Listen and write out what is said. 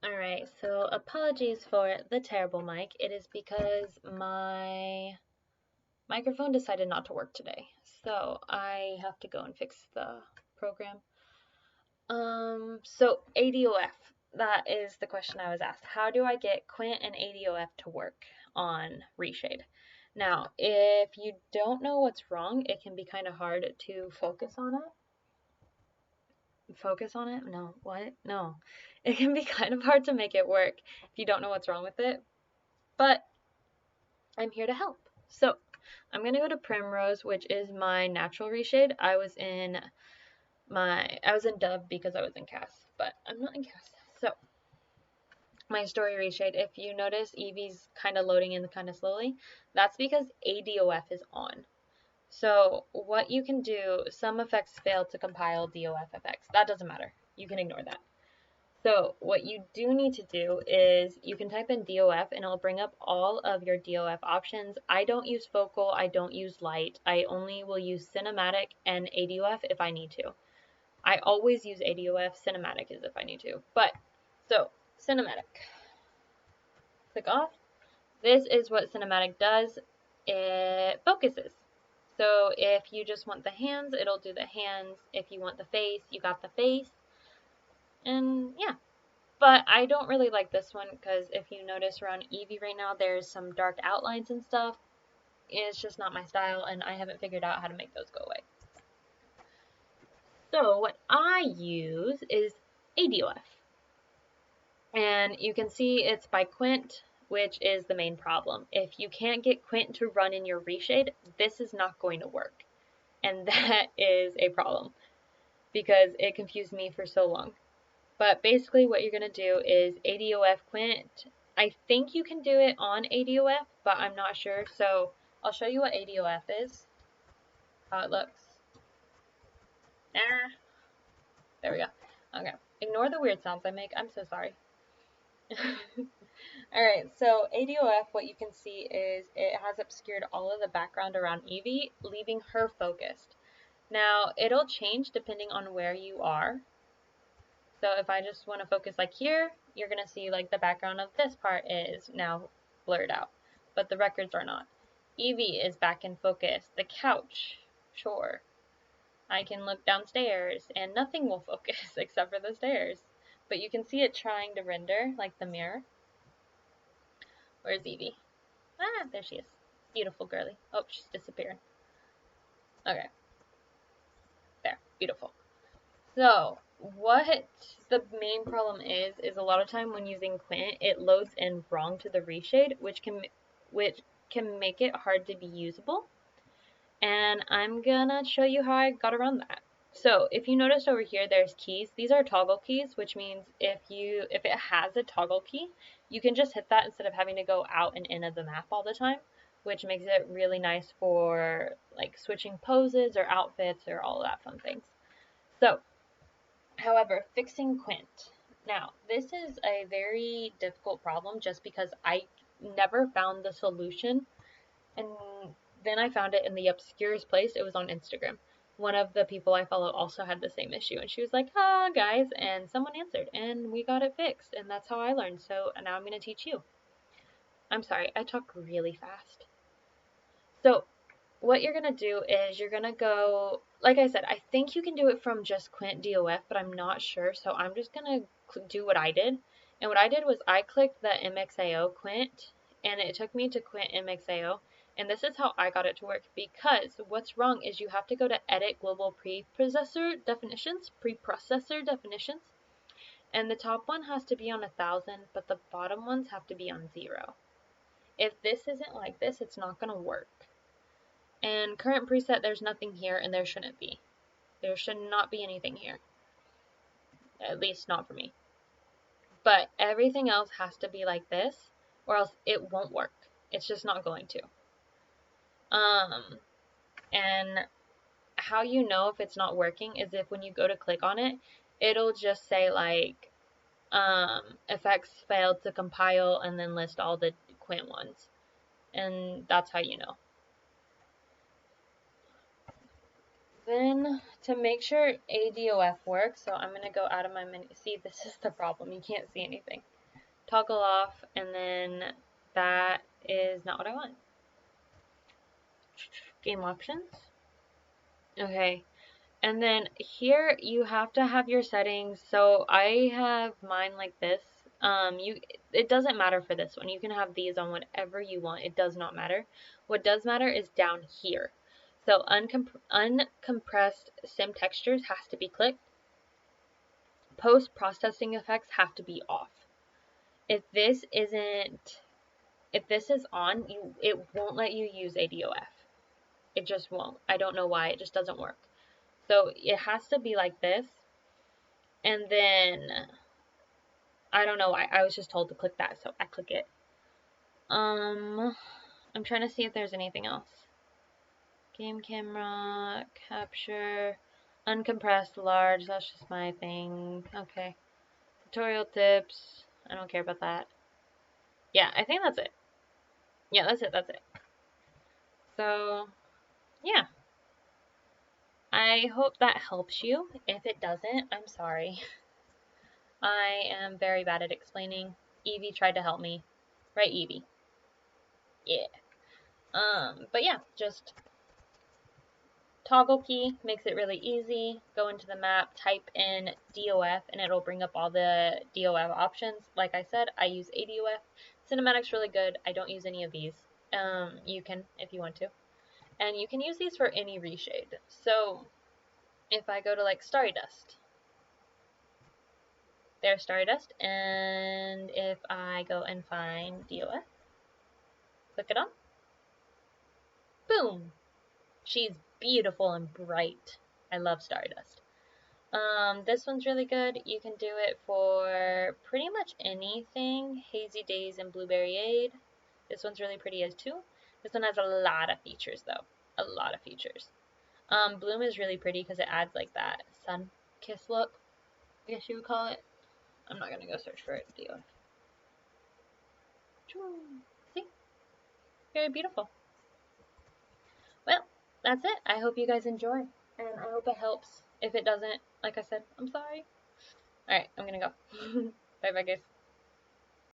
Alright, so apologies for the terrible mic. It is because my microphone decided not to work today. So I have to go and fix the program. So ADOF, that is the question I was asked. How do I get QUINT and ADOF to work on reshade? Now, if you don't know what's wrong, it can be kind of hard to focus on it. Focus on it? No, what? No. It can be kind of hard to make it work if you don't know what's wrong with it. But I'm here to help. So I'm going to go to Primrose, which is my natural reshade. I was in Dove because I was in Cass, but I'm not in Cass. So my story reshade, if you notice Eevee's kind of loading in kind of slowly, that's because ADOF is on. So what you can do, some effects fail to compile DOF effects. That doesn't matter. You can ignore that. So what you do need to do is you can type in DOF and it'll bring up all of your DOF options. I don't use focal, I don't use light. I only will use cinematic and ADOF if I need to. I always use ADOF, cinematic is if I need to. But, so, cinematic. Click off. This is what cinematic does. It focuses. So if you just want the hands, it'll do the hands. If you want the face, you got the face. And yeah. But I don't really like this one because if you notice around Eevee right now, there's some dark outlines and stuff. It's just not my style, and I haven't figured out how to make those go away. So what I use is ADOF. And you can see it's by QUINT, which is the main problem. If you can't get QUINT to run in your reshade, this is not going to work. And that is a problem because it confused me for so long. But basically what you're going to do is ADOF QUINT. I think you can do it on ADOF, but I'm not sure. So I'll show you what ADOF is, how it looks. There we go. Okay. Ignore the weird sounds I make. I'm so sorry. Alright, so ADOF, what you can see is it has obscured all of the background around Eevee, leaving her focused. Now, it'll change depending on where you are. So if I just want to focus like here, you're going to see like the background of this part is now blurred out, but the records are not. Eevee is back in focus. The couch, sure. I can look downstairs and nothing will focus except for the stairs. But you can see it trying to render like the mirror. Where's Eevee? Ah, there she is. Beautiful girly. Oh, she's disappearing. Okay. There. Beautiful. So, what the main problem is a lot of time when using QUINT, it loads in wrong to the reshade, which can make it hard to be usable. And I'm gonna show you how I got around that. So, if you notice over here, there's keys. These are toggle keys, which means if it has a toggle key, you can just hit that instead of having to go out and in of the map all the time, which makes it really nice for like switching poses or outfits or all of that fun things. So, however, fixing QUINT. Now, this is a very difficult problem just because I never found the solution, and then I found it in the obscurest place. It was on Instagram. One of the people I follow also had the same issue, and she was like, "Ah, guys," and someone answered, and we got it fixed, and that's how I learned. So now I'm going to teach you. I'm sorry, I talk really fast. So what you're going to do is you're going to go, like I said, I think you can do it from just QUINT DOF, but I'm not sure. So I'm just going to do what I did. And what I did was I clicked the MXAO QUINT and it took me to QUINT MXAO. And this is how I got it to work because what's wrong is you have to go to edit global preprocessor definitions. And the top one has to be on 1000, but the bottom ones have to be on 0. If this isn't like this, it's not going to work. And current preset, there's nothing here, and there shouldn't be. There should not be anything here. At least not for me. But everything else has to be like this, or else it won't work. It's just not going to. And how you know if it's not working is if when you go to click on it, it'll just say like, effects failed to compile, and then list all the QUINT ones. And that's how you know. Then to make sure ADOF works, so I'm going to go out of my menu. See, this is the problem. You can't see anything. Toggle off, and then that is not what I want. Game options. Okay. And then here you have to have your settings. So I have mine like this. It doesn't matter for this one. You can have these on whatever you want. It does not matter. What does matter is down here. So uncompressed sim textures has to be clicked. Post processing effects have to be off. If this is on, it won't let you use ADOF. It just won't. I don't know why. It just doesn't work. So it has to be like this. And then I don't know why. I was just told to click that, so I click it. I'm trying to see if there's anything else. Game camera, capture, uncompressed, large. That's just my thing. Okay. Tutorial tips. I don't care about that. Yeah, I think that's it. Yeah, that's it. So, yeah. I hope that helps you. If it doesn't, I'm sorry. I am very bad at explaining. Evie tried to help me. Right, Evie? Yeah. But yeah, just toggle key makes it really easy. Go into the map, type in DOF, and it'll bring up all the DOF options. Like I said, I use ADOF. Cinematic's really good. I don't use any of these. You can if you want to. And you can use these for any reshade. So if I go to like Starry Dust, there's Starry Dust, and if I go and find DOF, click it on, boom! She's beautiful and bright. I love Stardust. This one's really good. You can do it for pretty much anything. Hazy Days and Blueberry Aid. This one's really pretty as too. This one has a lot of features though. A lot of features. Bloom is really pretty because it adds like that sun kiss look, I guess you would call it. I'm not gonna go search for it. See? Very beautiful. Well, that's it. I hope you guys enjoy. And I hope it helps. If it doesn't, like I said, I'm sorry. Alright, I'm gonna go. Bye bye, guys.